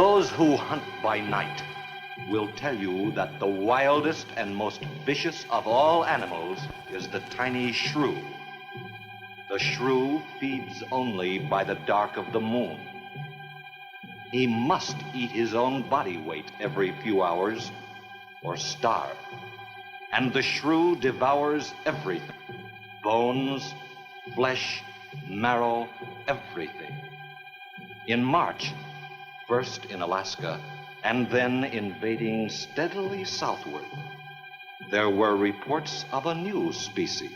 Those who hunt by night will tell you that the wildest and most vicious of all animals is the tiny shrew. The shrew feeds only by the dark of the moon. He must eat his own body weight every few hours or starve. And the shrew devours everything: bones, flesh, marrow, everything. In March, first in Alaska, and then invading steadily southward, there were reports of a new species,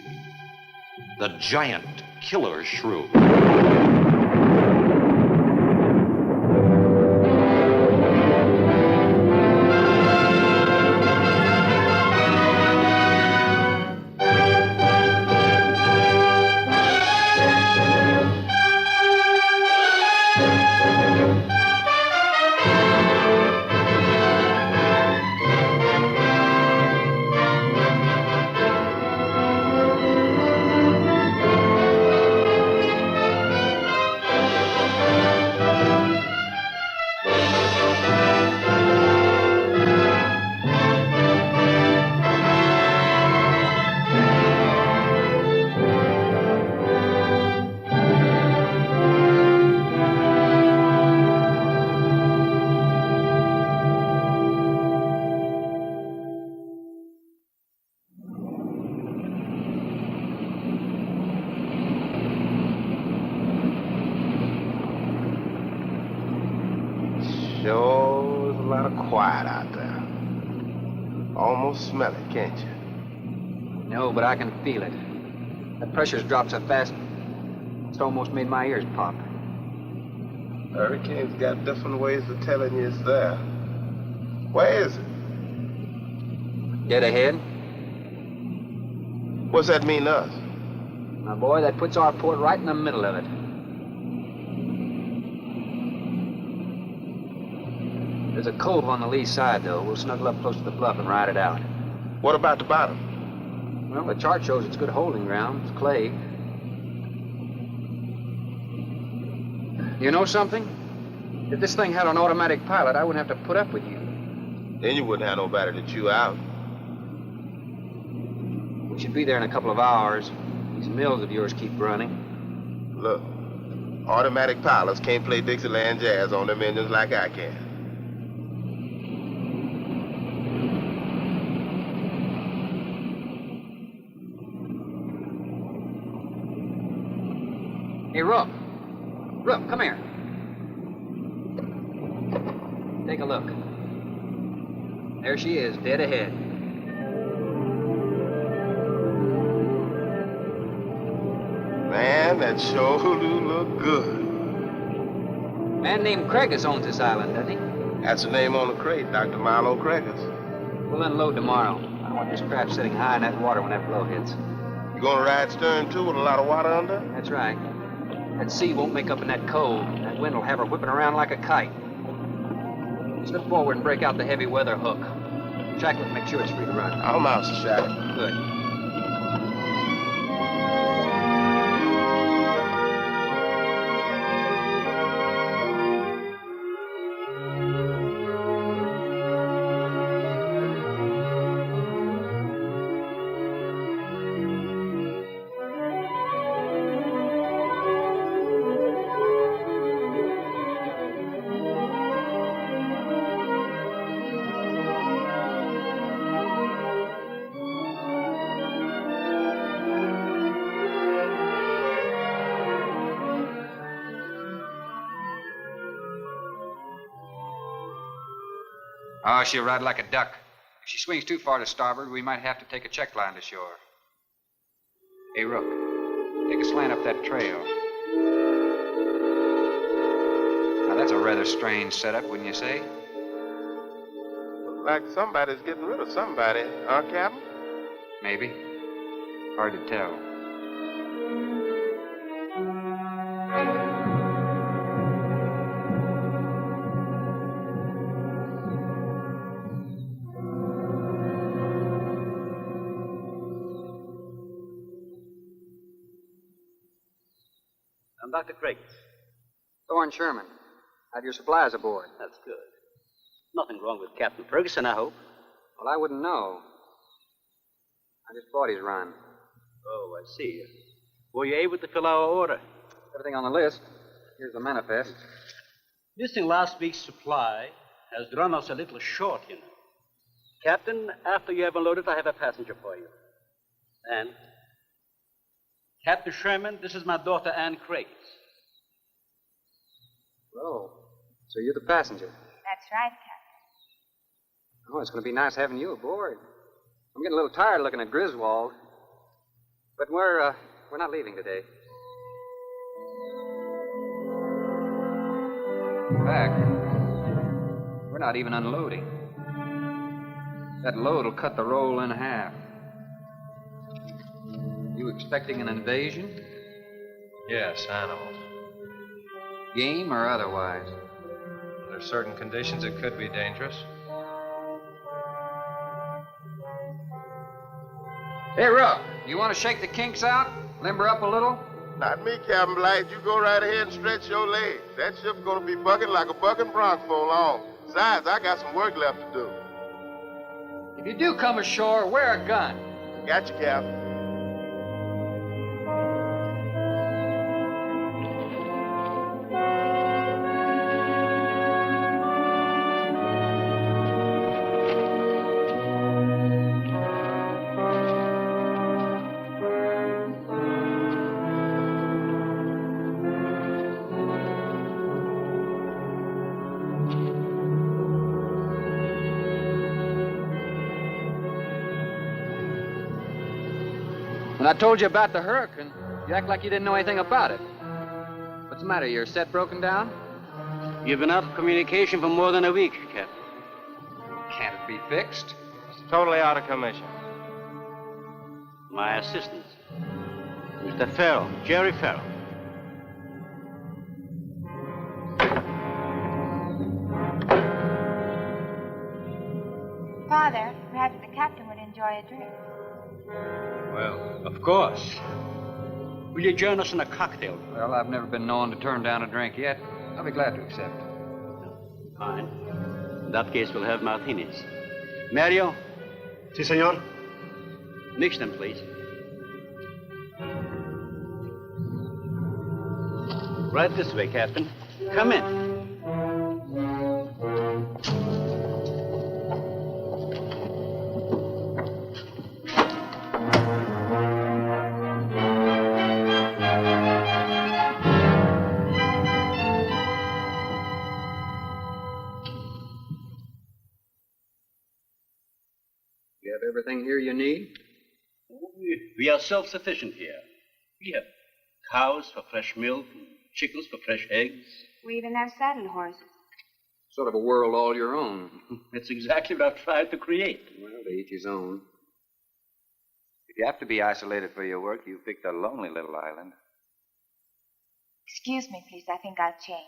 the giant killer shrew. Sure is a lot of quiet out there. Almost smell it, can't you? No, but I can feel it. The pressure's dropped so fast, it's almost made my ears pop. Hurricane's got different ways of telling you it's there. Where is it? Dead ahead. What's that mean to us? My boy, that puts our port right in the middle of it. There's a cove on the lee side, though. We'll snuggle up close to the bluff and ride it out. What about the bottom? Well, the chart shows it's good holding ground. It's clay. You know something? If this thing had an automatic pilot, I wouldn't have to put up with you. Then you wouldn't have nobody to chew out. We should be there in a couple of hours. These mills of yours keep running. Look, automatic pilots can't play Dixieland jazz on them engines like I can. Hey, Rook. Rook, come here. Take a look. There she is, dead ahead. Man, that sure do look good. A man named Craigus owns this island, doesn't he? That's the name on the crate, Dr. Milo Craigus. We'll unload tomorrow. I don't want this craft sitting high in that water when that blow hits. You gonna ride stern, too, with a lot of water under? That's right. That sea won't make up in that cove. That wind will have her whipping around like a kite. Slip forward and break out the heavy weather hook. Shacklet, make sure it's free to run. I'm out, Shacklet. Good. Oh, she'll ride like a duck. If she swings too far to starboard, we might have to take a check line to shore. Hey, Rook, take a slant up that trail. Now, that's a rather strange setup, wouldn't you say? Like somebody's getting rid of somebody, huh, Captain? Maybe. Hard to tell. I'm Dr. Craigus. Thorne Sherman. Have your supplies aboard? That's good. Nothing wrong with Captain Ferguson, I hope. Well, I wouldn't know. I just bought his run. Oh, I see. Were you able to fill our order? Everything on the list. Here's the manifest. Missing last week's supply has run us a little short, you know. Captain, after you have unloaded, I have a passenger for you. And Captain Sherman, this is my daughter, Ann Craig. Oh, so you're the passenger. That's right, Captain. Oh, it's going to be nice having you aboard. I'm getting a little tired looking at Griswold. But we're not leaving today. In fact, we're not even unloading. That load will cut the roll in half. You expecting an invasion? Yes, animals. Game or otherwise? Under certain conditions, it could be dangerous. Hey, Rook, you want to shake the kinks out? Limber up a little? Not me, Captain Blight. You go right ahead and stretch your legs. That ship's gonna be bucking like a bucking bronc for long. Besides, I got some work left to do. If you do come ashore, wear a gun. Got you, Captain. When I told you about the hurricane, you act like you didn't know anything about it. What's the matter? Your set broken down? You've been out of communication for more than a week, Captain. Can't it be fixed? It's totally out of commission. My assistant, Mr. Farrell, Jerry Farrell. Father, perhaps the captain would enjoy a drink. Well, of course. Will you join us in a cocktail? Well, I've never been known to turn down a drink yet. I'll be glad to accept. Fine. In that case, we'll have martinis. Mario, Si, senor. mix them, please. Right this way, Captain. Come in. You have everything here you need? We are self-sufficient here. We have cows for fresh milk, and chickens for fresh eggs. We even have saddle horses. Sort of a world all your own. It's exactly what I've tried to create. Well, to each his own. If you have to be isolated for your work, you picked a lonely little island. Excuse me, please. I think I'll change.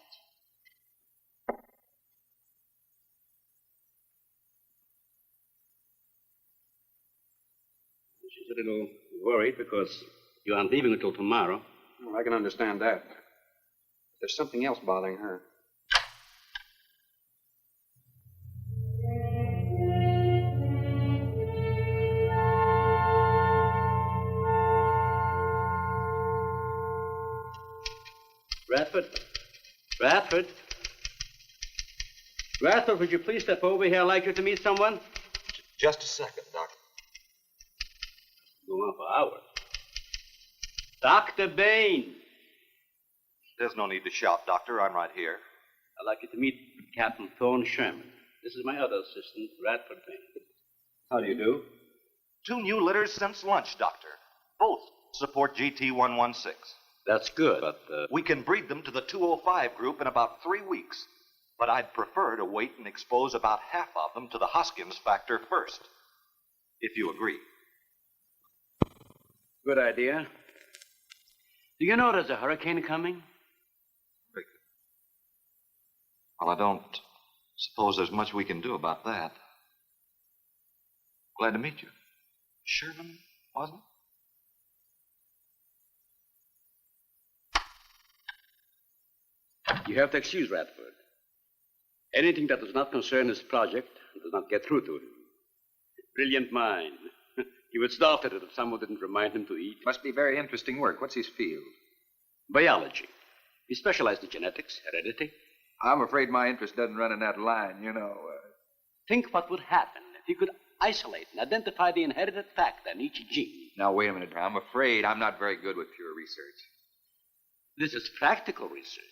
She's a little worried because you aren't leaving until tomorrow. Well, I can understand that. There's something else bothering her. Radford, would you please step over here? I'd like you to meet someone. Just a second, Doctor. Go on for hours. Dr. Bain. There's no need to shout, Doctor. I'm right here. I'd like you to meet Captain Thorne Sherman. This is my other assistant, Radford Bain. How do you do? 2 new litters since lunch, Doctor. Both support GT116. That's good, but We can breed them to the 205 group in about 3 weeks. But I'd prefer to wait and expose about half of them to the Hoskins factor first. If you agree. good idea. Do you know there's a hurricane coming? Well, I don't suppose there's much we can do about that. Glad to meet you. Sherman, wasn't it? You have to excuse Radford. Anything that does not concern his project does not get through to him. Brilliant mind. He would starve at it if someone didn't remind him to eat. Must be very interesting work. What's his field? Biology. He specialized in genetics, heredity. I'm afraid my interest doesn't run in that line, Think what would happen if he could isolate and identify the inherited factor in each gene. Now, wait a minute. I'm afraid I'm not very good with pure research. This is practical research.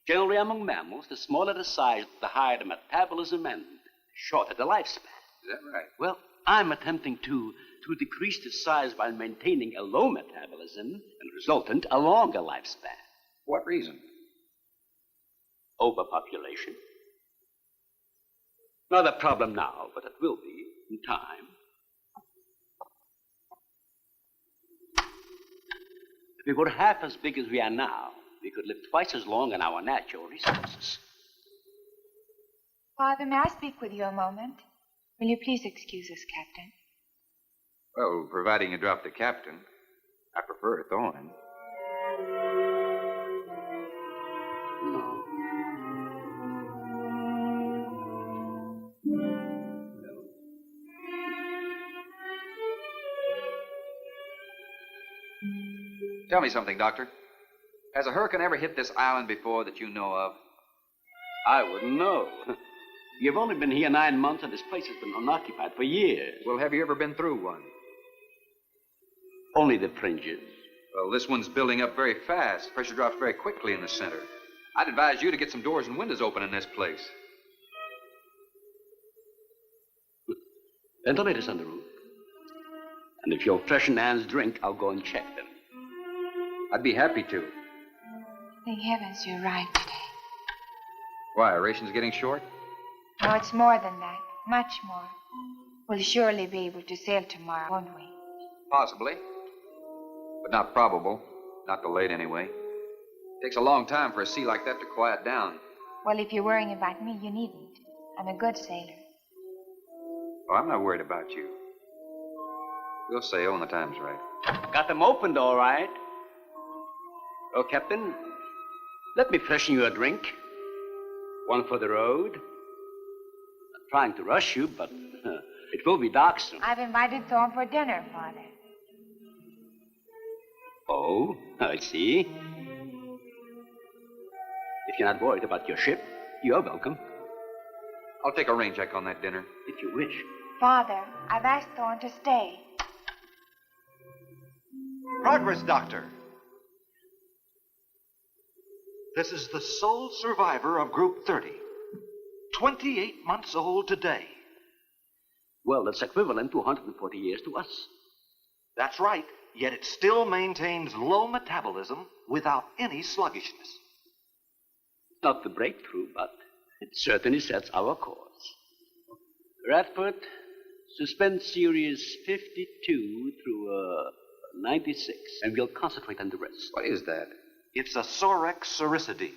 Generally, among mammals, the smaller the size, the higher the metabolism and the shorter the lifespan. Is that right? Well, I'm attempting to decrease the size by maintaining a low metabolism and resultant a longer lifespan. What reason? Overpopulation. Not a problem now, but it will be in time. If we were half as big as we are now, we could live twice as long on our natural resources. Father, may I speak with you a moment? Will you please excuse us, Captain? Well, providing you drop the captain. I prefer a thorn. No. Tell me something, Doctor. Has a hurricane ever hit this island before that you know of? I wouldn't know. You've only been here 9 months, and this place has been unoccupied for years. Well, have you ever been through one? Only the fringes. Well, this one's building up very fast. Pressure drops very quickly in the center. I'd advise you to get some doors and windows open in this place. Ventilators on the roof. And if you'll freshen Anne's drink, I'll go and check them. I'd be happy to. Thank heavens you arrived today. Why, are rations getting short? No, it's more than that. Much more. We'll surely be able to sail tomorrow, won't we? Possibly. But not probable. Not delayed, anyway. Takes a long time for a sea like that to quiet down. Well, if you're worrying about me, you needn't. I'm a good sailor. Oh, I'm not worried about you. We'll sail when the time's right. Got them opened, all right. Oh, Captain, let me freshen you a drink. One for the road. Not trying to rush you, but it will be dark soon. I've invited Thorne for dinner, Father. Oh, I see. If you're not worried about your ship, you're welcome. I'll take a rain check on that dinner. If you wish. Father, I've asked Thorne to stay. Progress, Doctor. This is the sole survivor of Group 30. 28 months old today. Well, that's equivalent to 140 years to us. That's right, yet it still maintains low metabolism without any sluggishness. Not the breakthrough, but it certainly sets our course. Radford, suspend series 52 through 96, and we'll concentrate on the rest. What is that? It's a Sorex cericidae.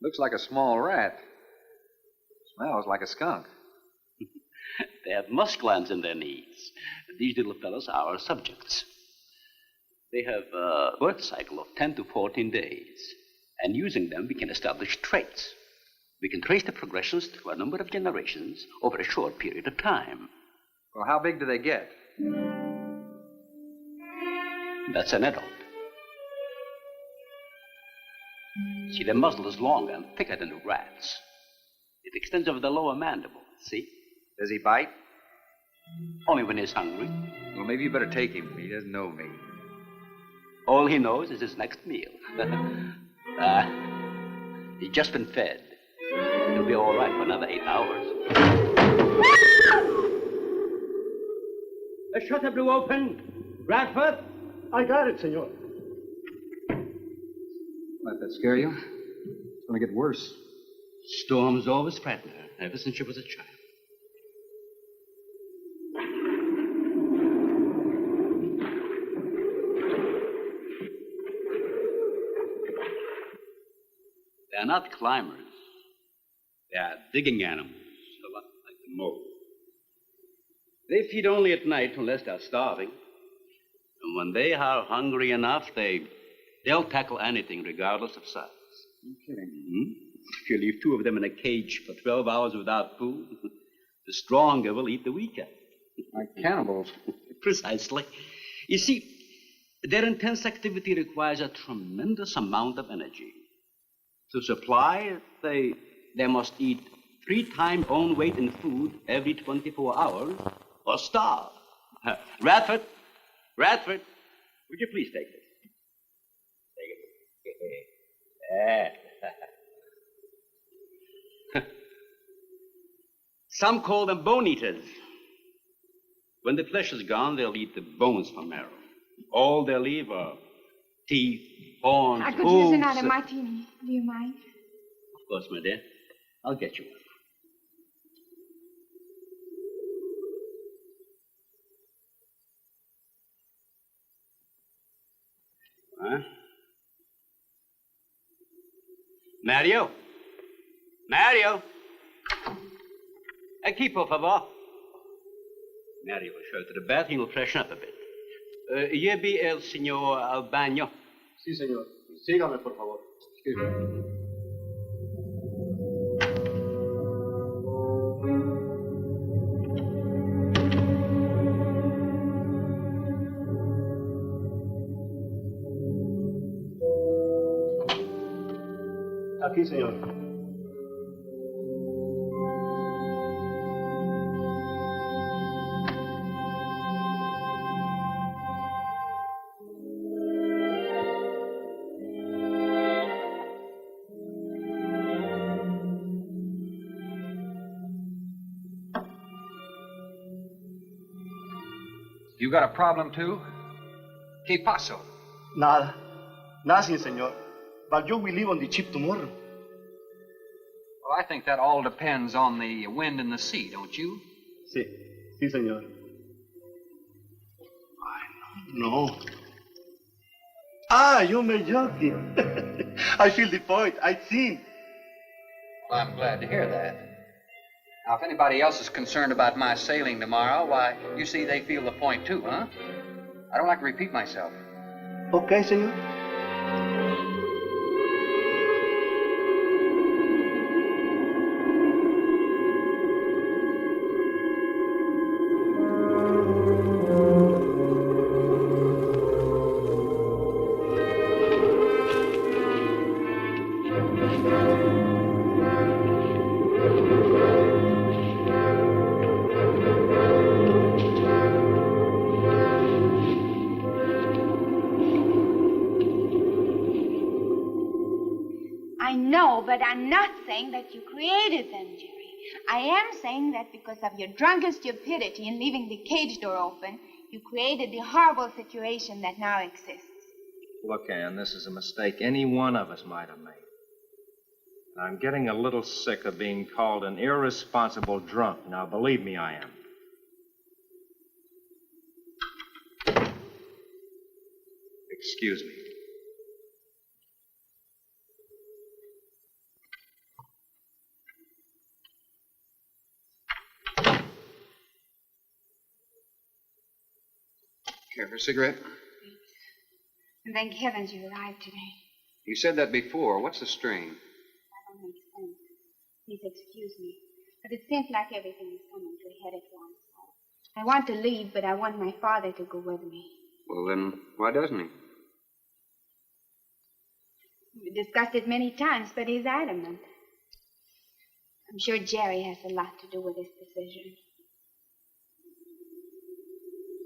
Looks like a small rat. Smells like a skunk. They have musk glands in their knees. These little fellows are our subjects. They have a birth cycle of 10 to 14 days. And using them, we can establish traits. We can trace the progressions through a number of generations over a short period of time. Well, how big do they get? That's an adult. See, their muzzle is longer and thicker than the rat's. It extends over the lower mandible, see? Does he bite? Only when he's hungry. Well, maybe you better take him. He doesn't know me. All he knows is his next meal. He's just been fed. He'll be all right for another 8 hours. The shutter blew open. Radford? I got it, senor. Let that scare you? It's going to get worse. Storms always frighten her, ever since she was a child. They're not climbers. They are digging animals, a lot like the mole. They feed only at night unless they're starving. And when they are hungry enough, they'll tackle anything regardless of size. No kidding. Mm-hmm. If you leave two of them in a cage for 12 hours without food, the stronger will eat the weaker. Like cannibals. Precisely. You see, their intense activity requires a tremendous amount of energy. To supply it, they must eat 3 times own weight in food every 24 hours or starve. Radford, would you please take this? Take it. Some call them bone eaters. When the flesh is gone, they'll eat the bones for marrow. All they'll leave are teeth, horns, I could hooves. use another martini. Do you mind? Of course, my dear. I'll get you one. Huh? Mario? Aquí, por favor. Mario will show to the bath. He will freshen up a bit. Here be el señor al baño. Sí, señor. Sígame, por favor. Excuse me. Aquí, señor. You got a problem, too? ¿Qué pasó? Nada. Nothing, señor. But you will leave on the ship tomorrow. Well, I think that all depends on the wind and the sea, don't you? Sí. Sí, señor. No. Ah, you may joking. I feel the point. I think. Well, I'm glad to hear that. Now, if anybody else is concerned about my sailing tomorrow, why, you see they feel the point too, huh? I don't like to repeat myself. Okay, señor. But I'm not saying that you created them, Jerry. I am saying that because of your drunken stupidity in leaving the cage door open, you created the horrible situation that now exists. Look, Ann, this is a mistake any one of us might have made. I'm getting a little sick of being called an irresponsible drunk. Now, believe me, I am. Excuse me. Care for a cigarette? And thank heavens you arrived today. You said that before. What's the strain? That don't make sense. Please excuse me. But it seems like everything is coming to a head at once. I want to leave, but I want my father to go with me. Well, then, why doesn't he? We discussed it many times, but he's adamant. I'm sure Jerry has a lot to do with this decision.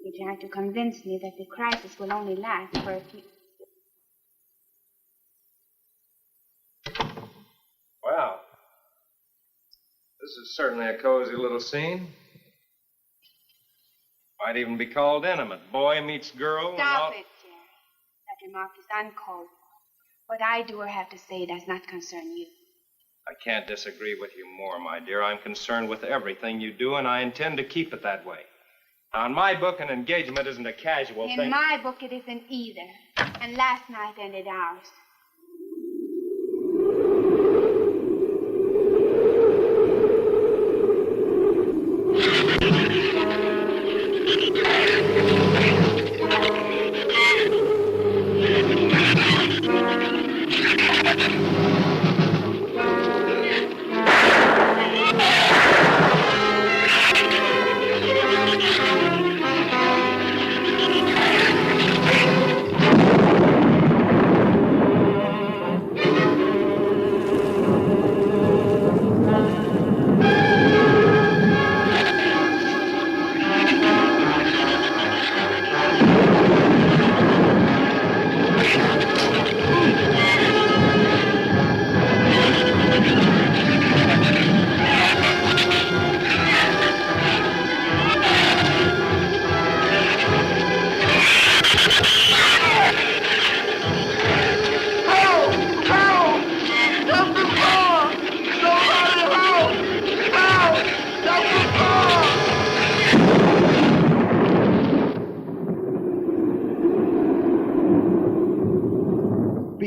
He tried to convince me that the crisis will only last for a few... Well, this is certainly a cozy little scene. Might even be called intimate. Boy meets girl. Stop it, Jerry. That remark is uncalled for. What I do or have to say does not concern you. I can't disagree with you more, my dear. I'm concerned with everything you do, and I intend to keep it that way. Now, in my book, an engagement isn't a casual thing. In my book, it isn't either. And last night ended ours.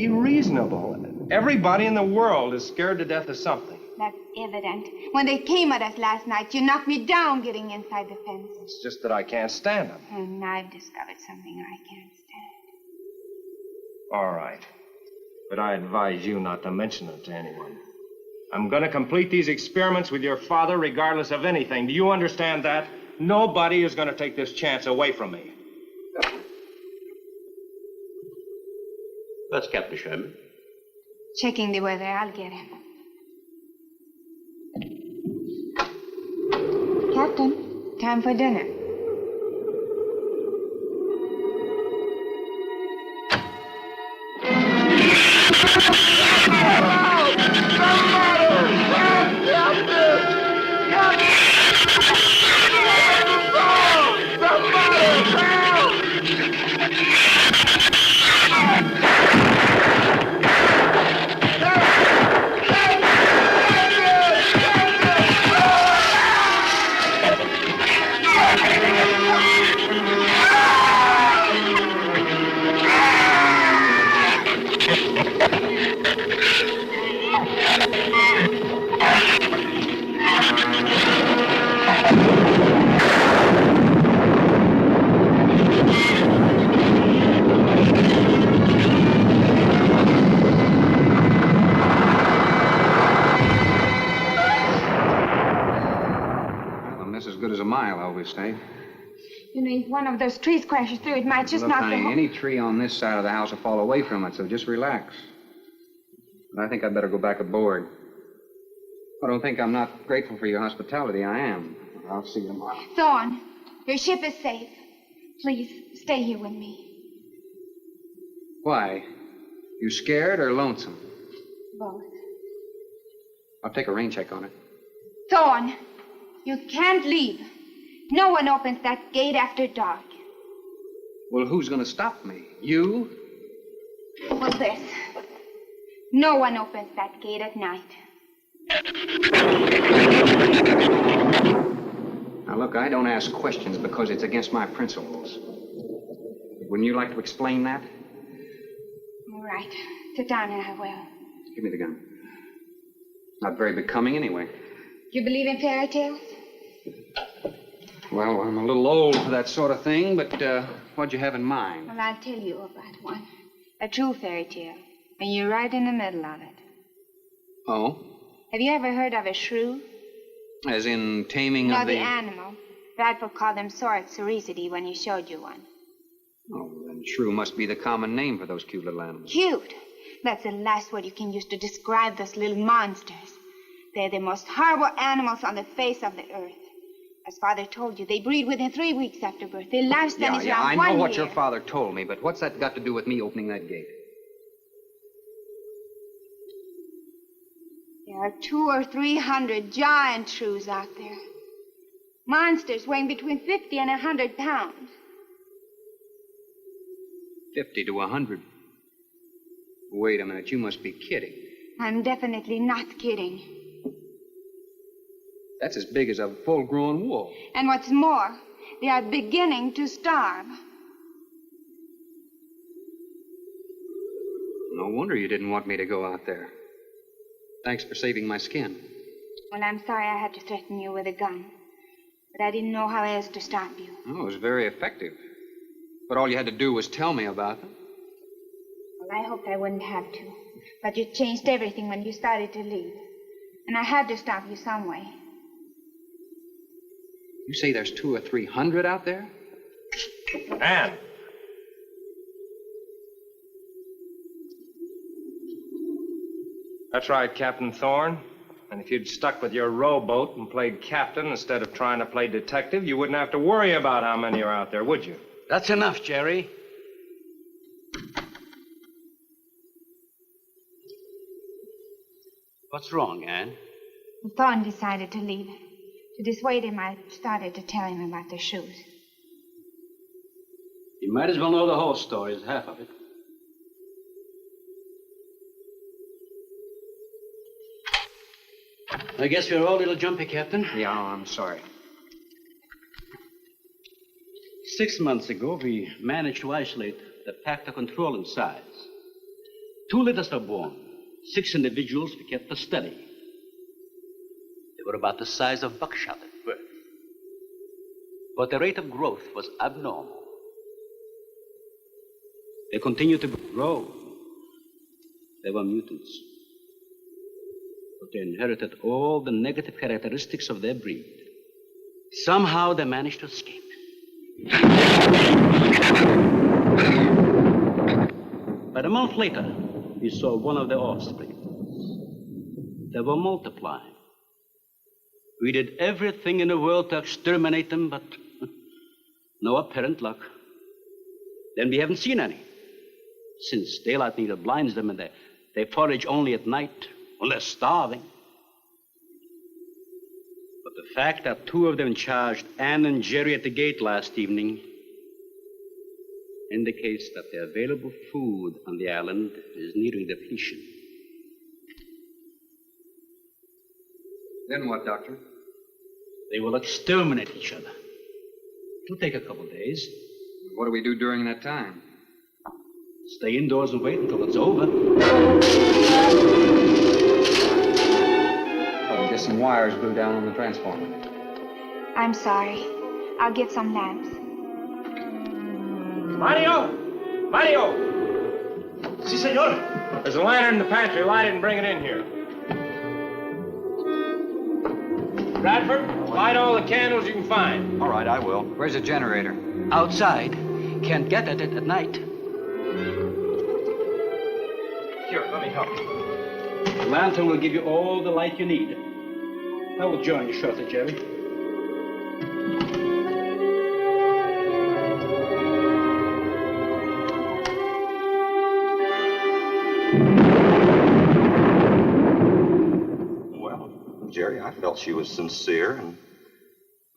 Be reasonable. Everybody in the world is scared to death of something. That's evident. When they came at us last night, you knocked me down getting inside the fence. It's just that I can't stand them. And I've discovered something I can't stand. All right. But I advise you not to mention it to anyone. I'm going to complete these experiments with your father regardless of anything. Do you understand that? Nobody is going to take this chance away from me. That's Captain Sherman. Checking the weather. I'll get him. Captain, time for dinner. Say. You know, if one of those trees crashes through, it might just Look, knock the honey, whole... any tree on this side of the house will fall away from it, so just relax. But I think I'd better go back aboard. I don't think I'm not grateful for your hospitality. I am. I'll see you tomorrow. Thorne, your ship is safe. Please, stay here with me. Why? You scared or lonesome? Both. I'll take a rain check on it. Thorne, you can't leave. No one opens that gate after dark. Well, who's going to stop me? You? Well, this. No one opens that gate at night. Now, look, I don't ask questions because it's against my principles. Wouldn't you like to explain that? All right. Sit down and I will. Give me the gun. Not very becoming anyway. You believe in fairy tales? Well, I'm a little old for that sort of thing, but what'd you have in mind? Well, I'll tell you about one. A true fairy tale. And you're right in the middle of it. Oh? Have you ever heard of a shrew? As in taming No, of the... the animal. Bradford called them sorcericity when he showed you one. Oh, then shrew must be the common name for those cute little animals. Cute. That's the last word you can use to describe those little monsters. They're the most horrible animals on the face of the earth. As Father told you, they breed within 3 weeks after birth. Their lifespan is around 1 year. I know what your father told me, but what's that got to do with me opening that gate? There are 200 or 300 giant shrews out there. Monsters weighing between 50 and 100 pounds. 50 to 100. Wait a minute, you must be kidding. I'm definitely not kidding. That's as big as a full-grown wolf. And what's more, they are beginning to starve. No wonder you didn't want me to go out there. Thanks for saving my skin. Well, I'm sorry I had to threaten you with a gun. But I didn't know how else to stop you. Oh, it was very effective. But all you had to do was tell me about them. Well, I hoped I wouldn't have to. But you changed everything when you started to leave. And I had to stop you some way. You say there's 200 or 300 out there? Anne. That's right, Captain Thorne. And if you'd stuck with your rowboat and played captain instead of trying to play detective, you wouldn't have to worry about how many are out there, would you? That's enough, Jerry. What's wrong, Anne? Thorne decided to leave. To dissuade him, I started to tell him about the shoes. You might as well know the whole story as half of it. I guess we're all a little jumpy, Captain. Yeah, I'm sorry. 6 months ago, we managed to isolate the pack to control in size. 2 litters were born. 6 individuals were kept for study. They were about the size of buckshot at birth. But the rate of growth was abnormal. They continued to grow. They were mutants. But they inherited all the negative characteristics of their breed. Somehow they managed to escape. But a month later, we saw one of their offspring. They were multiplying. We did everything in the world to exterminate them, but no apparent luck. Then we haven't seen any. Since daylight neither blinds them and they forage only at night, when they're starving. But the fact that 2 of them charged Anne and Jerry at the gate last evening indicates that the available food on the island is nearing depletion. Then what, Doctor? They will exterminate each other. It'll take a couple days. What do we do during that time? Stay indoors and wait until it's over. Oh, just some wires blew down on the transformer. I'm sorry. I'll get some lamps. Mario! Mario! Si, senor. There's a lantern in the pantry. Light it and bring it in here. Bradford, light all the candles you can find. All right, I will. Where's the generator? Outside. Can't get at it at night. Here, let me help. The lantern will give you all the light you need. I will join you shortly, Jerry. Well, Jerry, I felt she was sincere and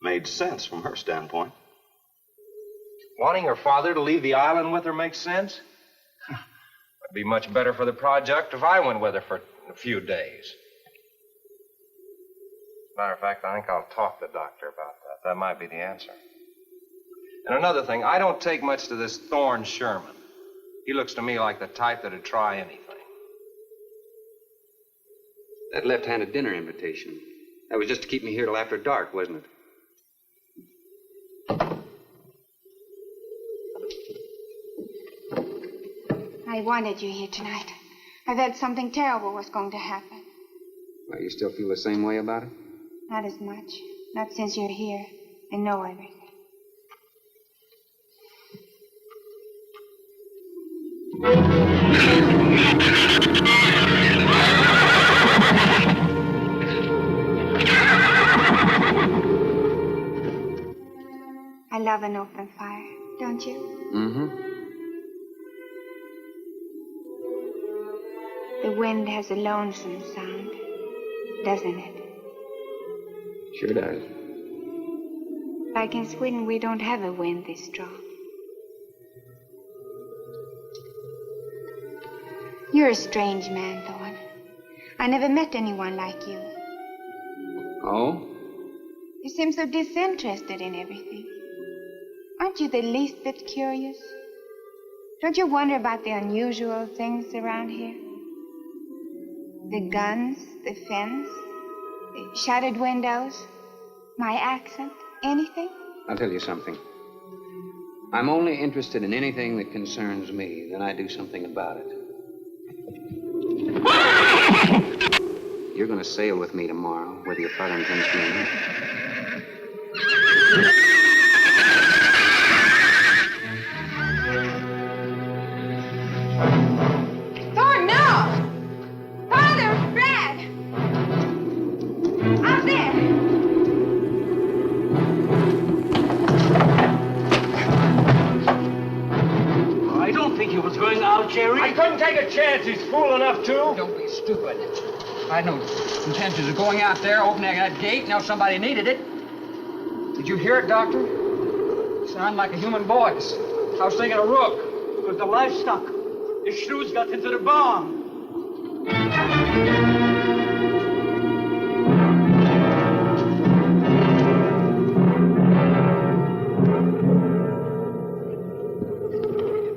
made sense from her standpoint. Wanting her father to leave the island with her makes sense? It'd be much better for the project if I went with her for a few days. Matter of fact, I think I'll talk to the doctor about that. That might be the answer. And another thing, I don't take much to this Thorne Sherman. He looks to me like the type that'd try anything. That left-handed dinner invitation. That was just to keep me here till after dark, wasn't it? I wanted you here tonight. I felt something terrible was going to happen. Well, you still feel the same way about it? Not as much. Not since you're here and know everything. I love an open fire, don't you? Mm-hmm. The wind has a lonesome sound, doesn't it? Sure does. Like in Sweden, we don't have a wind this strong. You're a strange man, Thorne. I never met anyone like you. Oh? You seem so disinterested in everything. Aren't you the least bit curious? Don't you wonder about the unusual things around here? The guns, the fence, the shuttered windows, my accent, anything? I'll tell you something. I'm only interested in anything that concerns me. Then I do something about it. You're going to sail with me tomorrow, whether your father intends to or not. Thorne, no! Father, Brad! Out there! I don't think he was going out, Jerry. I couldn't take a chance. He's fool enough to. Don't be stupid. I had no intentions of going out there, opening that gate. Now somebody needed it. Did you hear it, Doctor? It sounded like a human voice. I was thinking of Rook. It was the livestock. The Shrews got into the barn.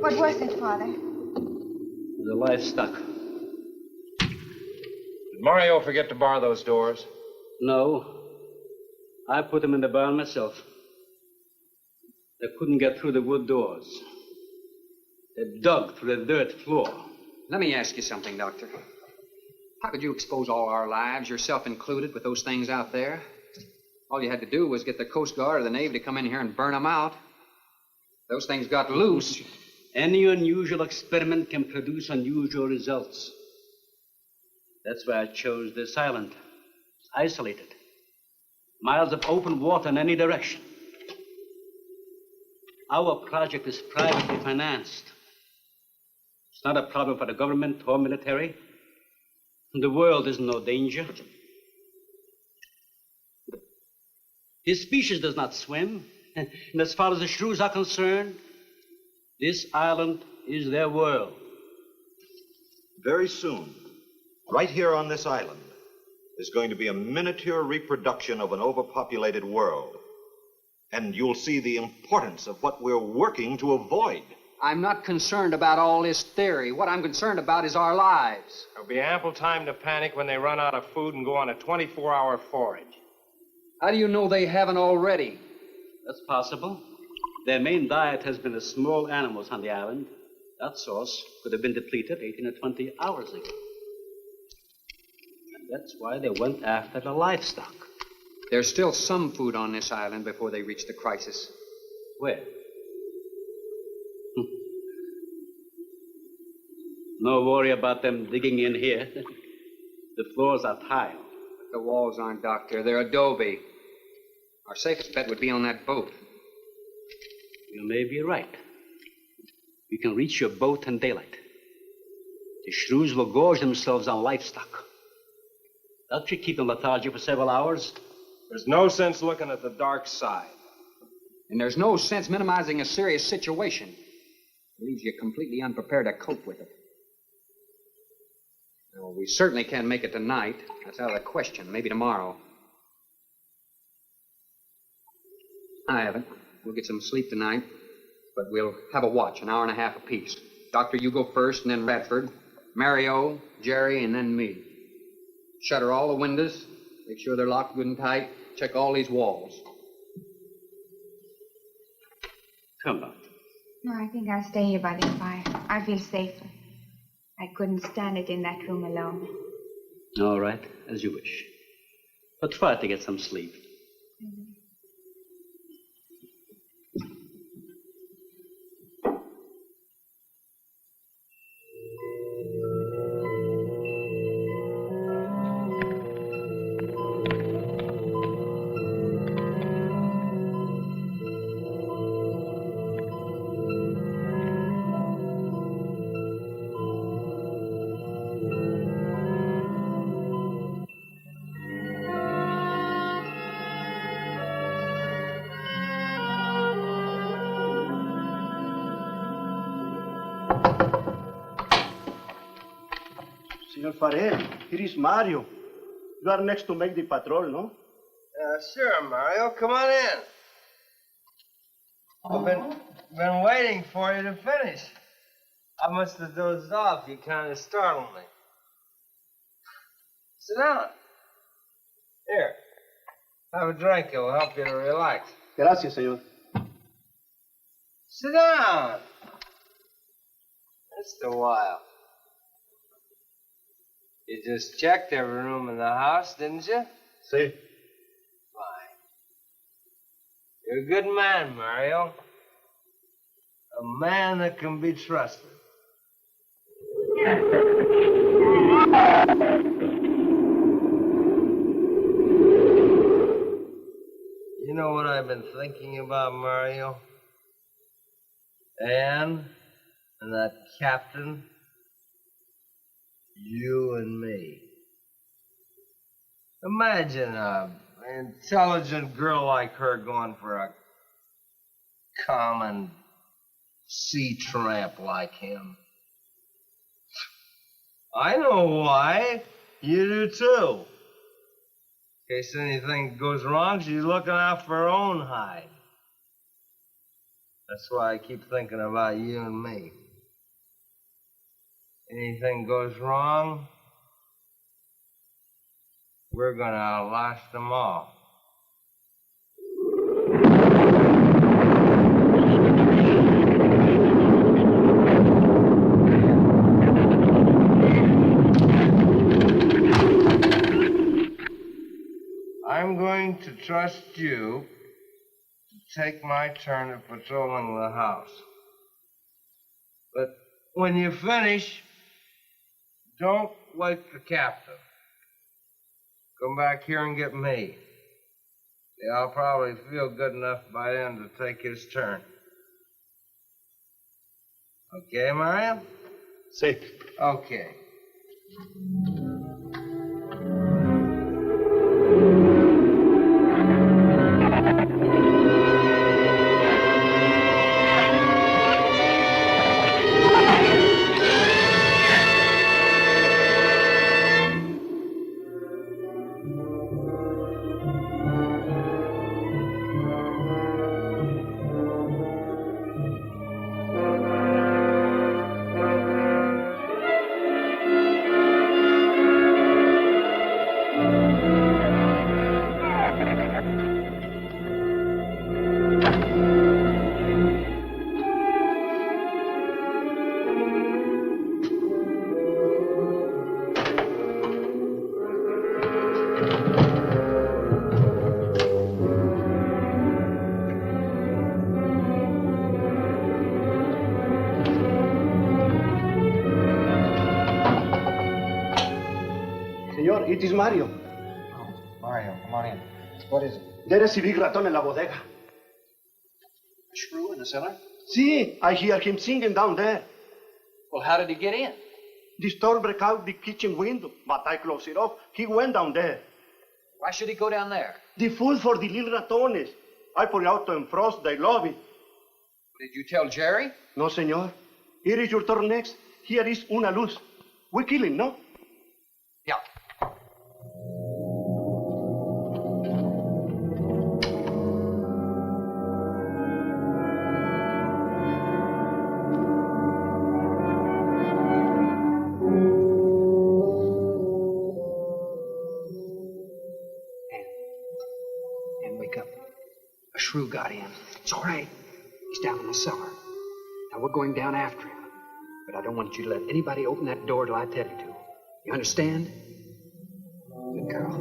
What was it, Father? The livestock. Did Mario forget to bar those doors? No. I put them in the barn myself. They couldn't get through the wood doors. They dug through the dirt floor. Let me ask you something, Doctor. How could you expose all our lives, yourself included, with those things out there? All you had to do was get the Coast Guard or the Navy to come in here and burn them out. Those things got loose. Any unusual experiment can produce unusual results. That's why I chose this island. It's isolated. Miles of open water in any direction. Our project is privately financed. It's not a problem for the government or military. The world is in no danger. His species does not swim. And as far as the Shrews are concerned, this island is their world. Very soon, right here on this island, is going to be a miniature reproduction of an overpopulated world. And you'll see the importance of what we're working to avoid. I'm not concerned about all this theory. What I'm concerned about is our lives. There'll be ample time to panic when they run out of food and go on a 24-hour forage. How do you know they haven't already? That's possible. Their main diet has been the small animals on the island. That source could have been depleted 18 or 20 hours ago. And that's why they went after the livestock. There's still some food on this island before they reach the crisis. Where? No worry about them digging in here. The floors are tile. The walls aren't, Doctor. They're adobe. Our safest bet would be on that boat. You may be right. We can reach your boat in daylight. The Shrews will gorge themselves on livestock. That should keep them lethargic for several hours. There's no sense looking at the dark side. And there's no sense minimizing a serious situation. It leaves you completely unprepared to cope with it. Well, we certainly can't make it tonight. That's out of the question. Maybe tomorrow. I haven't. We'll get some sleep tonight, but we'll have a watch, an hour and a half apiece. Doctor, you go first, and then Radford, Mario, Jerry, and then me. Shutter all the windows, make sure they're locked good and tight, check all these walls. Come on. No, I think I'll stay here by the fire. I feel safer. I couldn't stand it in that room alone. All right, as you wish. But try to get some sleep. Senor Farrell, here is Mario. You are next to make the patrol, no? Sure, Mario. Come on in. I've been waiting for you to finish. I must have dozed off. You kind of startled me. Sit down. Here. Have a drink. It'll help you to relax. Gracias, señor. Sit down. Just a while. You just checked every room in the house, didn't you? Sí. Fine. You're a good man, Mario. A man that can be trusted. You know what I've been thinking about, Mario? Anne and that captain. You and me. Imagine an intelligent girl like her going for a common sea tramp like him. I know why. You do too. In case anything goes wrong, she's looking out for her own hide. That's why I keep thinking about you and me. Anything goes wrong, we're gonna last them all. I'm going to trust you to take my turn of patrolling the house. But when you finish, don't wake the captain. Come back here and get me. Yeah, I'll probably feel good enough by then to take his turn. Okay, Mario? Sí. Okay. Señor, it is Mario. Oh, Mario, come on in. What is it? There is a big raton en la bodega. A shrew in the cellar? See, I hear him singing down there. Well, how did he get in? The storm broke out the kitchen window, but I closed it off. He went down there. Why should he go down there? The food for the little ratones. I put it out to frost. They love it. Did you tell Jerry? No, señor. Here is your turn next. Here is una luz. We kill him, no? Yeah. And wake up. A shrew got in. It's all right. He's down in the cellar. Now we're going down after him. But I don't want you to let anybody open that door till I tell you to. You understand? Good girl.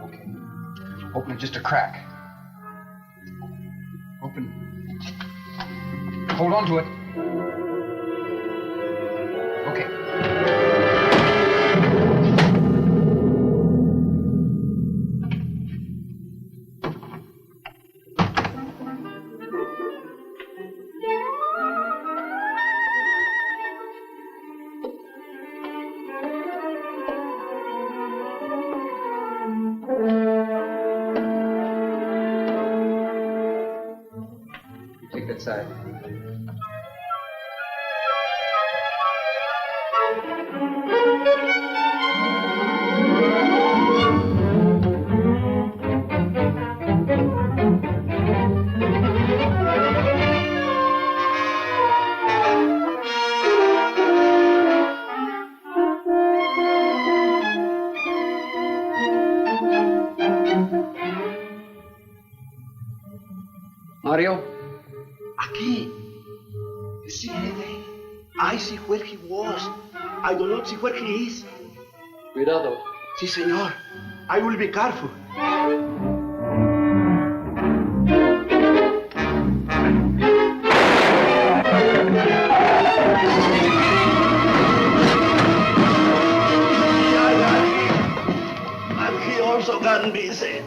Okay. Open it just a crack. Open. Hold on to it. Okay. You take that side. Mario? Aquí. You see anything? I see where he was. I do not see where he is. Cuidado. Sí, señor. I will be careful. And he also got me, sir.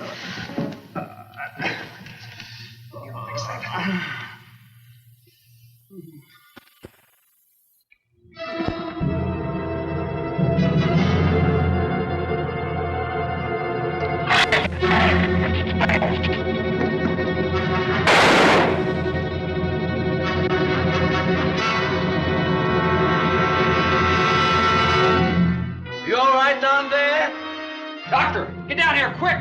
there, quick!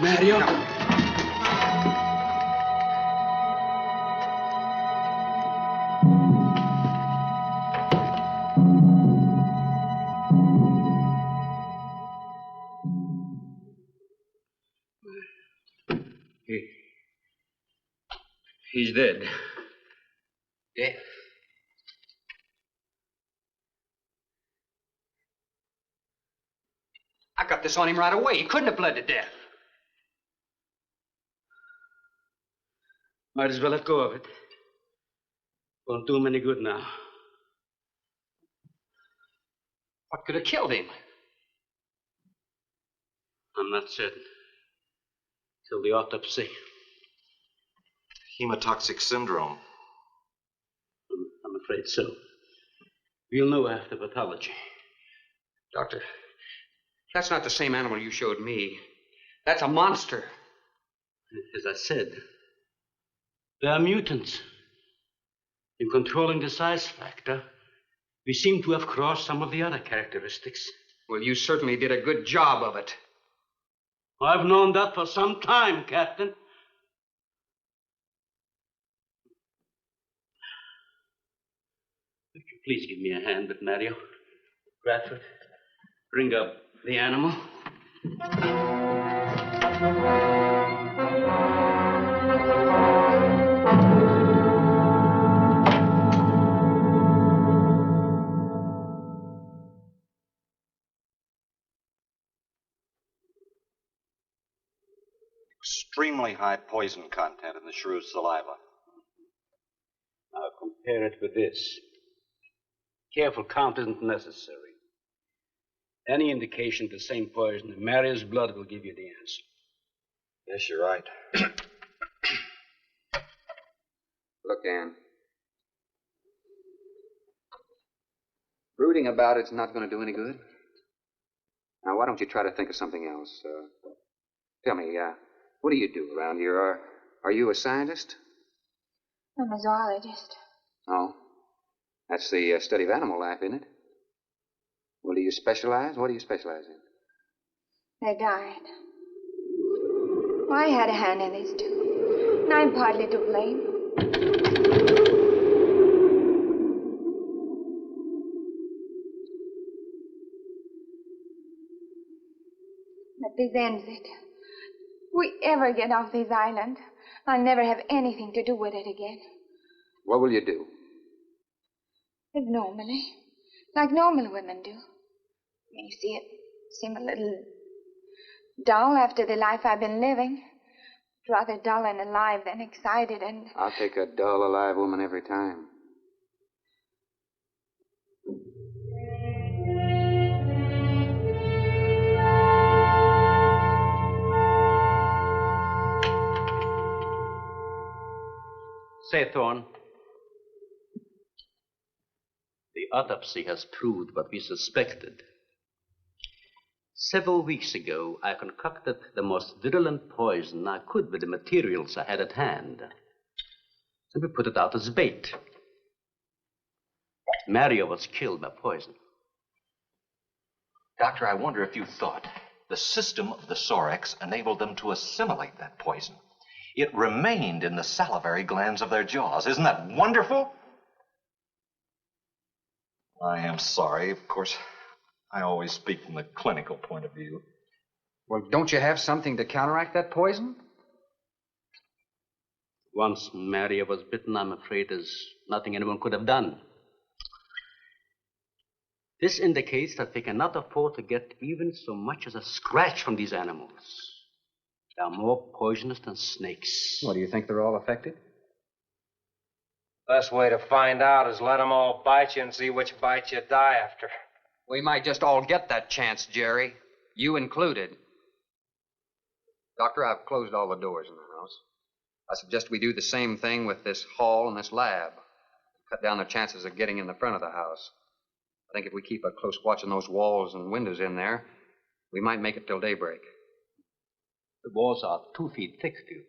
Mario. He's dead. Death. I got this on him right away. He couldn't have bled to death. Might as well let go of it. Won't do him any good now. What could have killed him? I'm not certain. Till the autopsy. Hemotoxic syndrome. I'm afraid so. We'll know after pathology. Doctor, that's not the same animal you showed me. That's a monster. As I said, they are mutants. In controlling the size factor, we seem to have crossed some of the other characteristics. Well, you certainly did a good job of it. I've known that for some time, Captain. Would you please give me a hand with Mario? Bradford, bring up the animal. Extremely high poison content in the Shrews' saliva. Now compare it with this. Careful count isn't necessary. Any indication of the same poison in Mario's blood will give you the answer. Yes, you're right. Look, Ann. Brooding about it's not going to do any good. Now, why don't you try to think of something else? Tell me, what do you do around here? Are you a scientist? I'm a zoologist. Oh. That's the study of animal life, isn't it? Well, do you specialize? What do you specialize in? They died. Well, I had a hand in this, too. And I'm partly to blame. But this ends it. If we ever get off this island, I'll never have anything to do with it again. What will you do? Live normally. Like normal women do. You see, it seemed a little dull after the life I've been living. Rather dull and alive than excited and... I'll take a dull, alive woman every time. Say, Thorne, the autopsy has proved what we suspected. Several weeks ago, I concocted the most virulent poison I could with the materials I had at hand. And we put it out as bait. Mario was killed by poison. Doctor, I wonder if you thought the system of the Sorex enabled them to assimilate that poison. It remained in the salivary glands of their jaws. Isn't that wonderful? I am sorry. Of course, I always speak from the clinical point of view. Well, don't you have something to counteract that poison? Once Mario was bitten, I'm afraid there's nothing anyone could have done. This indicates that they cannot afford to get even so much as a scratch from these animals. They are more poisonous than snakes. What, do you think they're all affected? Best way to find out is let them all bite you and see which bite you die after. We might just all get that chance, Jerry. You included. Doctor, I've closed all the doors in the house. I suggest we do the same thing with this hall and this lab. Cut down the chances of getting in the front of the house. I think if we keep a close watch on those walls and windows in there, we might make it till daybreak. The walls are 2 feet thick, Phil.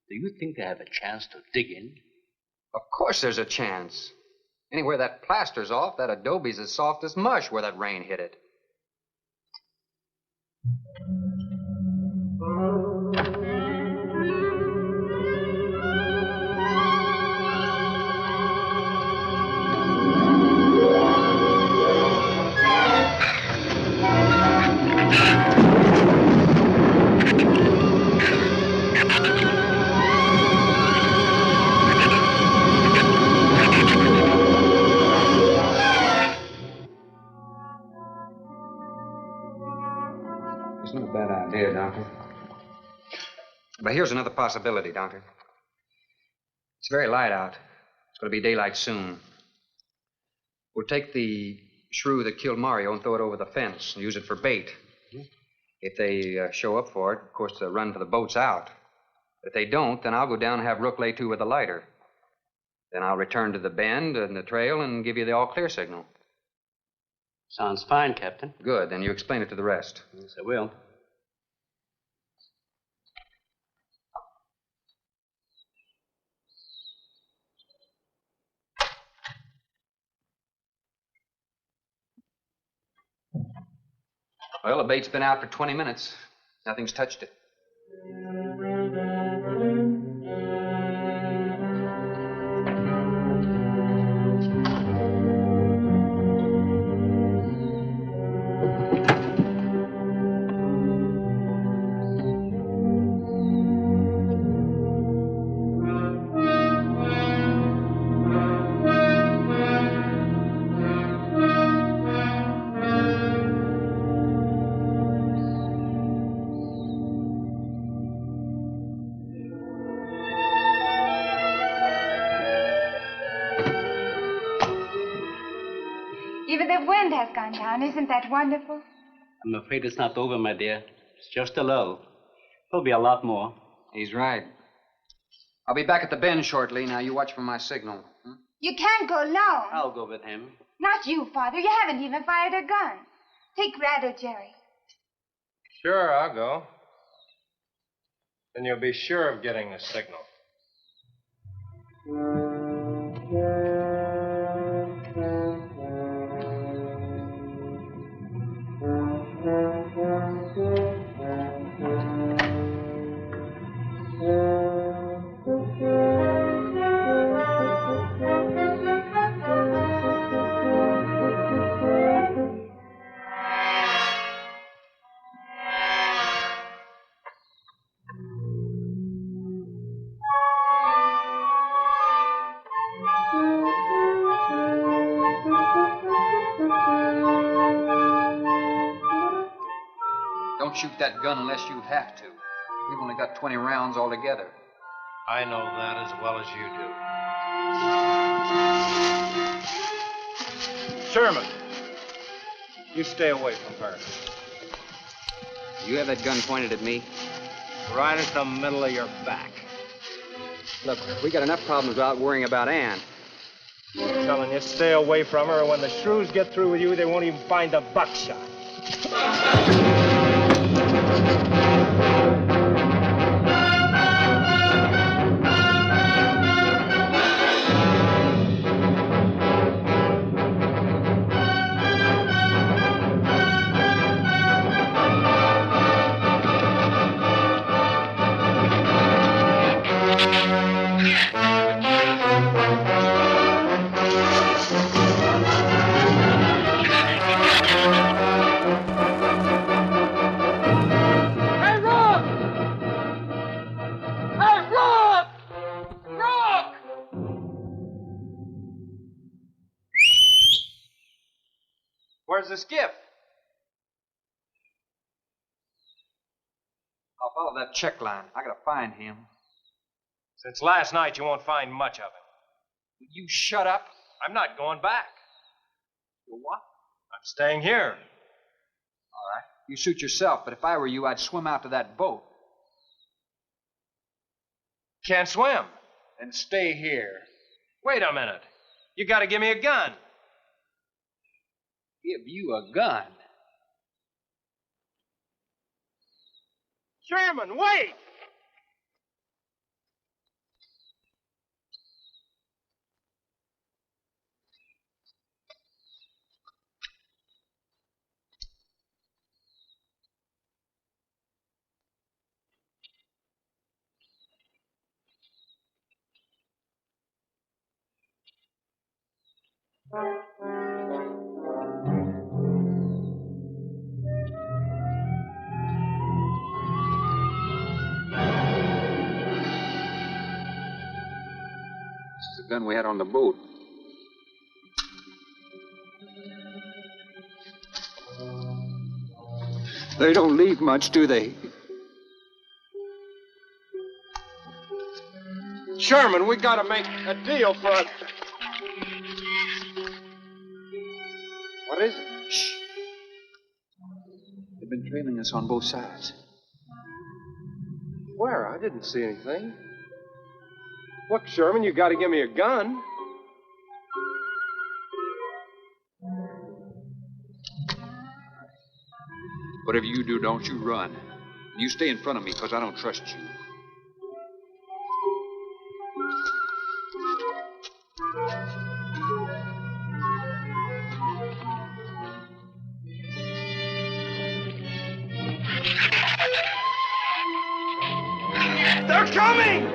Do you think they have a chance to dig in? Of course there's a chance. Anywhere that plaster's off, that adobe's as soft as mush where that rain hit it. It's not a bad idea, Doctor. But here's another possibility, Doctor. It's very light out. It's going to be daylight soon. We'll take the shrew that killed Mario and throw it over the fence and use it for bait. If they show up for it, of course, they'll run for the boats out. If they don't, then I'll go down and have Rook lay to with a lighter. Then I'll return to the bend and the trail and give you the all-clear signal. Sounds fine, Captain. Good. Then you explain it to the rest. Yes, I will. Well, the bait's been out for 20 minutes. Nothing's touched it. Even the wind has gone down. Isn't that wonderful? I'm afraid it's not over, my dear. It's just a lull. There'll be a lot more. He's right. I'll be back at the bend shortly. Now, you watch for my signal. You can't go alone. I'll go with him. Not you, Father. You haven't even fired a gun. Take Red or Jerry. Sure, I'll go. Then you'll be sure of getting the signal. Don't shoot that gun unless you have to. We've only got 20 rounds altogether. I know that as well as you do. Sherman, you stay away from her. You have that gun pointed at me? Right at the middle of your back. Look, we got enough problems without worrying about Ann. I'm telling you, stay away from her, or when the Shrews get through with you, they won't even find the buckshot. Where's the skiff? I'll follow that check line. I gotta find him. Since last night, you won't find much of him. Will you shut up? I'm not going back. You what? I'm staying here. All right. You suit yourself, but if I were you, I'd swim out to that boat. Can't swim. Then stay here. Wait a minute. You gotta give me a gun. Give you a gun? Sherman, wait! This is the gun we had on the boat. They don't leave much, do they? Sherman, we gotta make a deal for it. What is it? Shh. They've been trailing us on both sides. Where? I didn't see anything. Look, Sherman, you gotta give me a gun. Whatever you do, don't you run. You stay in front of me, because I don't trust you. They're coming!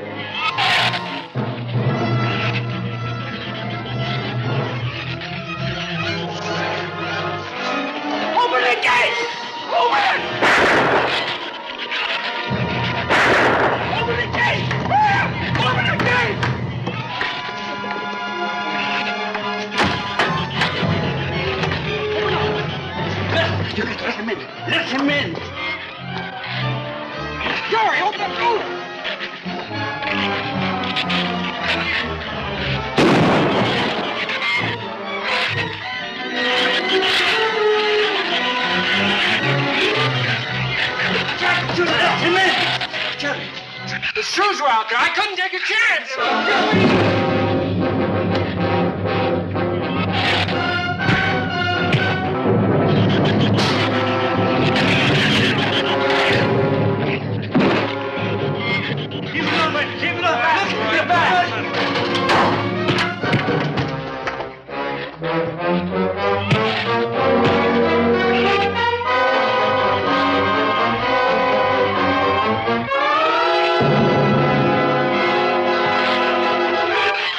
Open the gate! Open it! Open the gate! Open the gate! You can let him in. Let him in. Jerry, open the door. Jerry, let him in. Jerry, the Shrews were out there. I couldn't take a chance. Keep it up, man. Keep it up. Get back.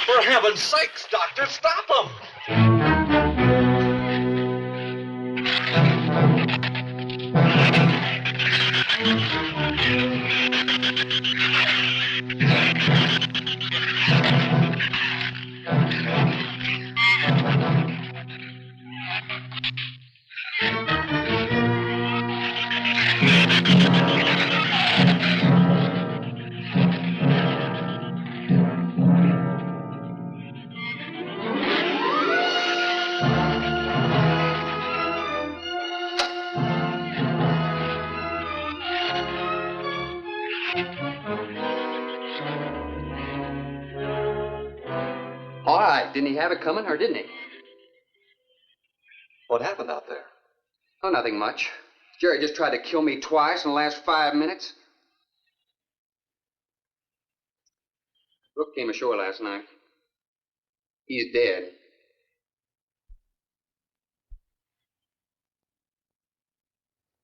For heaven's sakes, Doctor, stop them! All right. Didn't he have it coming, or didn't he? What happened out there? Oh, nothing much. Jerry just tried to kill me twice in the last 5 minutes. Brooke came ashore last night. He's dead.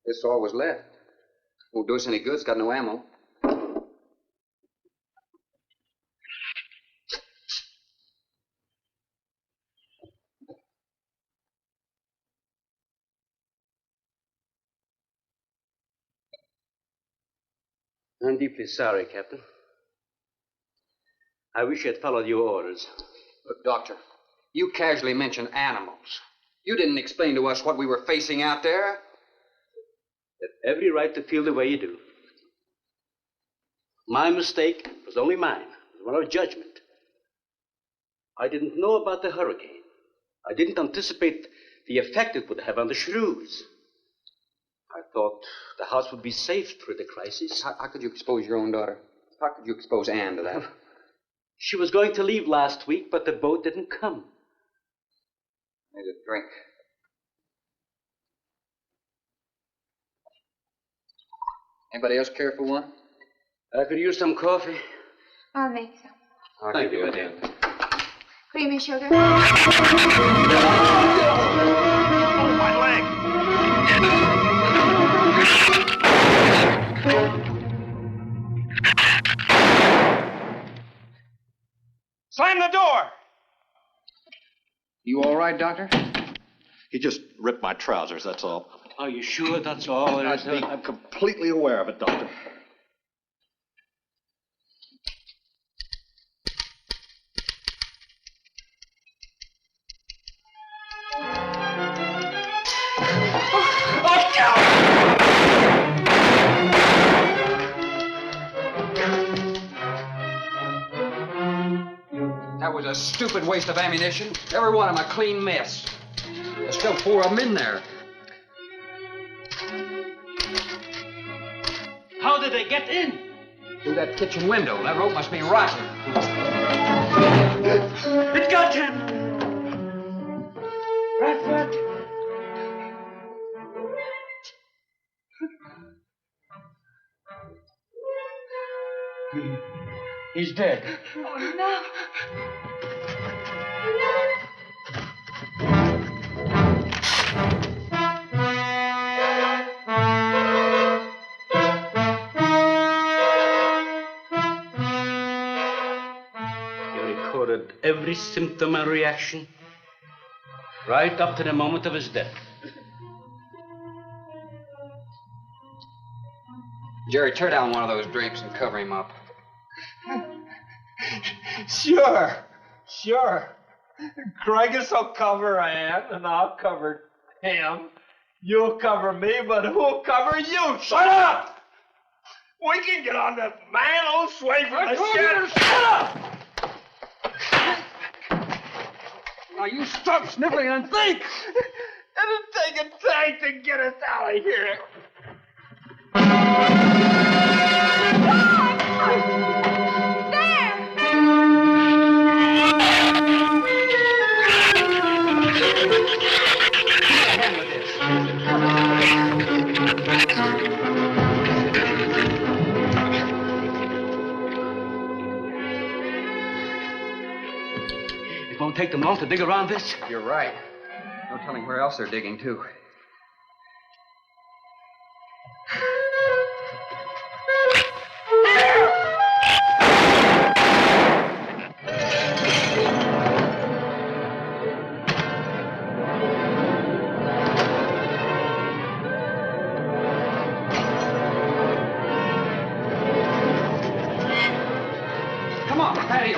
This all was left. Won't do us any good. It's got no ammo. I'm deeply sorry, Captain. I wish I had followed your orders. Look, Doctor, you casually mentioned animals. You didn't explain to us what we were facing out there. You have every right to feel the way you do. My mistake was only mine. It was one of judgment. I didn't know about the hurricane. I didn't anticipate the effect it would have on the Shrews. I thought the house would be safe through the crisis. How could you expose your own daughter? How could you expose Anne to that? She was going to leave last week, but the boat didn't come. Need a drink. Anybody else care for one? I could use some coffee. I'll make some. Thank you, madam. Creamy sugar? Oh, my leg! Slam the door! You all right, Doctor? He just ripped my trousers, that's all. Are you sure that's all? I'm completely aware of it, Doctor. That was a stupid waste of ammunition. Every one of them a clean mess. There's still 4 of them in there. How did they get in? Through that kitchen window. That rope must be rotten. It got him! Bradford! He's dead. Oh, no. He recorded every symptom and reaction, right up to the moment of his death. Jerry, tear down one of those drapes and cover him up. Sure. Craigus will cover Ann, and I'll cover him. You'll cover me, but who'll cover you? Shut up! We can get on this man old sway from the shed. Shut up! Now you stop sniffling and think! It'll take a tank to get us out of here. It won't take them long to dig around this. You're right. No telling where else they're digging, too. Come on, Patty.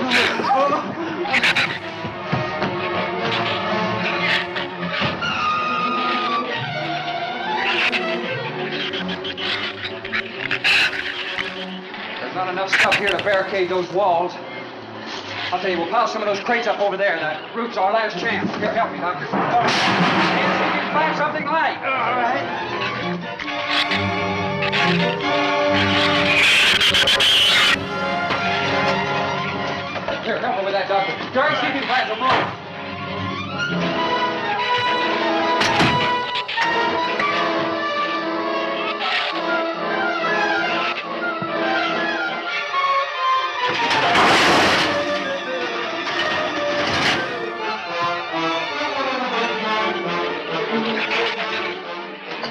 There's not enough stuff here to barricade those walls. I'll tell you, we'll pile some of those crates up over there. The roof's our last chance. Here, help me, Doctor. And see if you can find something light. All right. Here, help me with that, Doctor. Jerry, see if you can find some rope.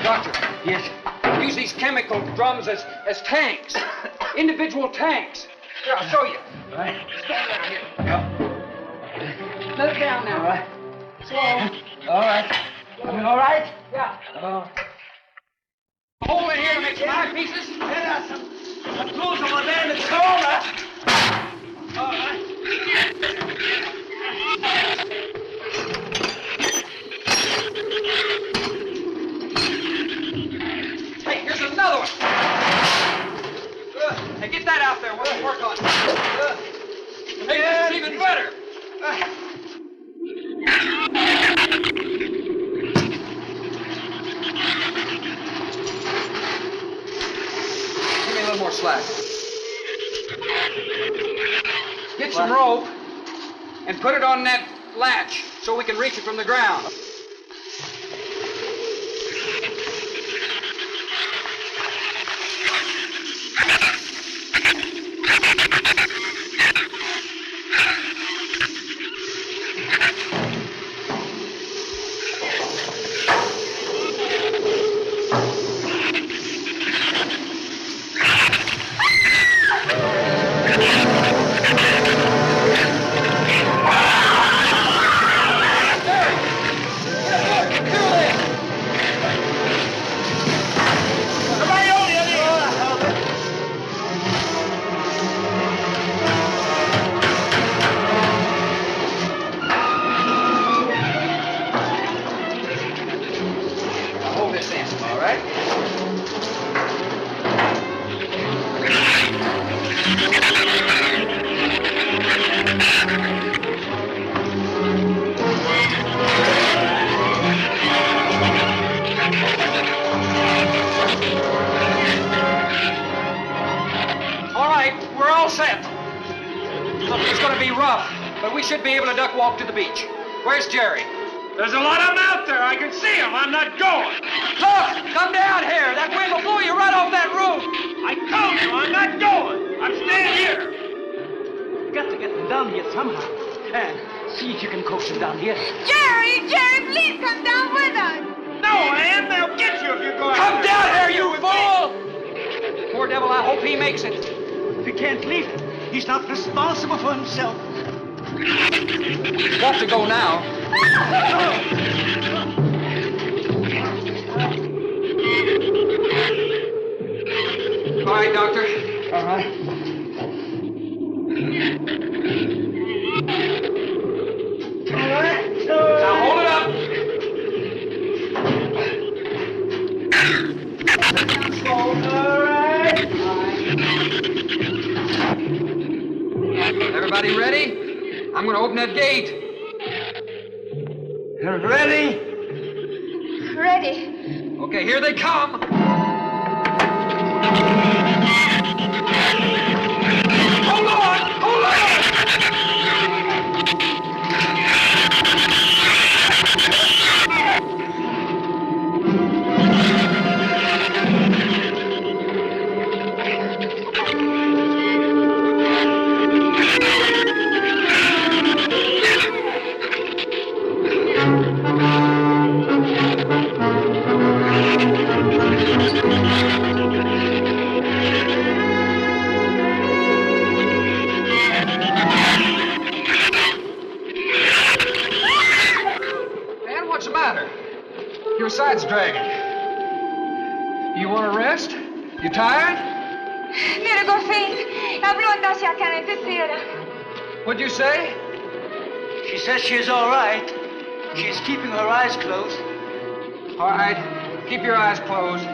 Doctor. Yes? Use these chemical drums as tanks. Individual tanks. Here, I'll show you. All right. Stand down here. Let it down now. All right. Slow. All right. All right? Yeah. Oh. Hold it here to make some eyepieces. There's some tools over there in the corner. All right. Hey, here's another one. Hey, get that out there. We'll work on it. Make this even better. Give me a little more slack. Get some rope and put it on that latch so we can reach it from the ground. this in, all right? All right, we're all set. Look, it's going to be rough, but we should be able to duck walk to the beach. Where's Jerry? There's a lot of them out there. I can see them. I'm not going. Look, come down here. That wind will blow you right off that roof. I told you I'm not going. I'm staying here. You got to get them down here somehow. And see if you can coax them down here. Jerry, please come down with us. No, Ann, they'll get you if you go out Come there. down here, you fool! Poor devil, I hope he makes it. We can't leave him. He's not responsible for himself. Got to go now. All right, Doctor. All right. Now hold it up. Everybody ready? I'm going to open that gate. Ready? Ready. Okay, here they come. Hold on! Hold on! Man, what's the matter? Your side's dragging. You want to rest? You tired? Mira, go faint. Habló hacia acá en tercera. What'd you say? She says she's all right. She's keeping her eyes closed. All right, keep your eyes closed.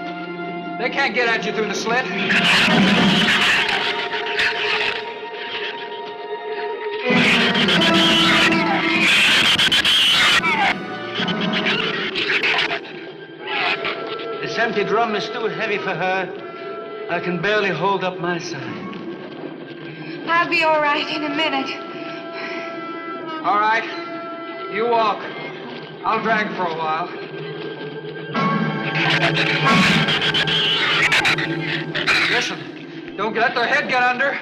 They can't get at you through the slit. This empty drum is too heavy for her. I can barely hold up my side. I'll be all right in a minute. All right, you walk. I'll drag for a while. Listen, don't let their head get under.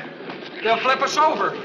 They'll flip us over.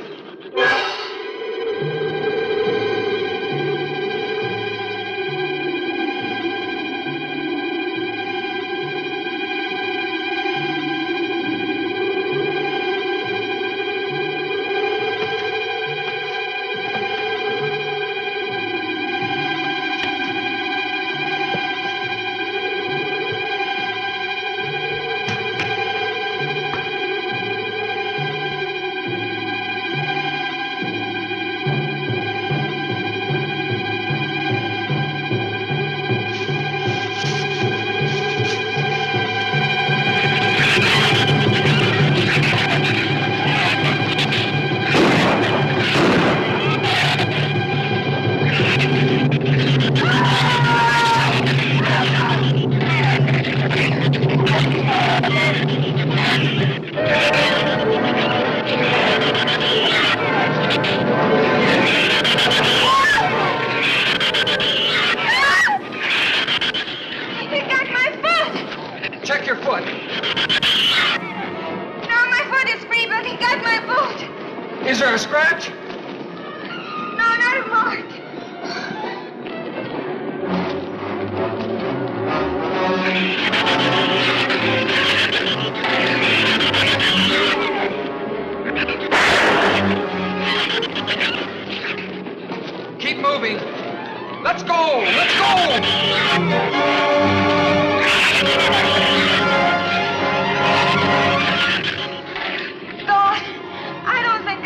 Check your foot. No, my foot is free, but he got my boot. Is there a scratch? No, not a mark. Keep moving. Let's go! Let's go! Lord, I don't think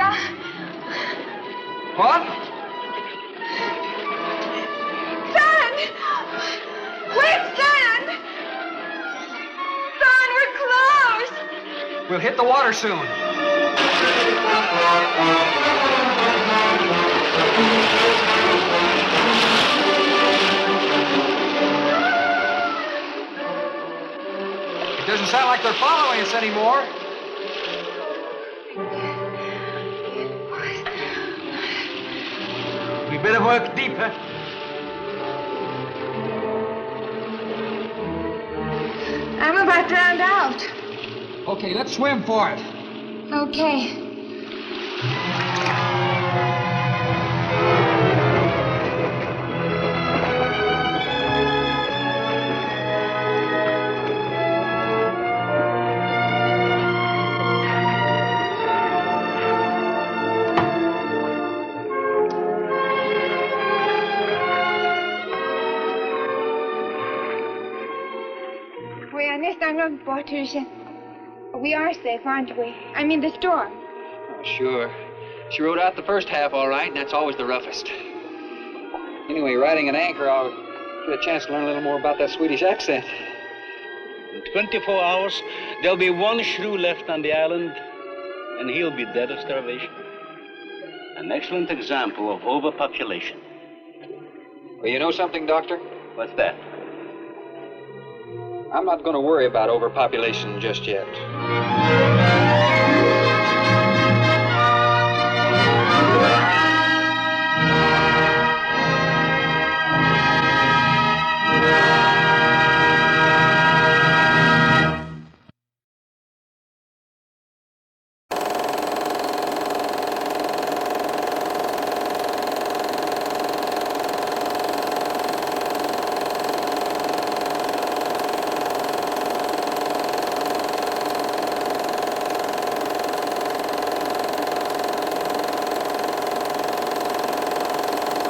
We'll hit the water soon. It doesn't sound like they're following us anymore. We better work deeper. I'm about drowned out. Okay, let's swim for it. Okay. We are next on Patricia. We are safe, aren't we? I mean the storm. Oh, sure. She rode out the first half all right, and that's always the roughest. Anyway, riding an anchor, I'll get a chance to learn a little more about that Swedish accent. In 24 hours, there'll be one shrew left on the island, and he'll be dead of starvation. An excellent example of overpopulation. Well, you know something, Doctor? What's that? I'm not going to worry about overpopulation just yet.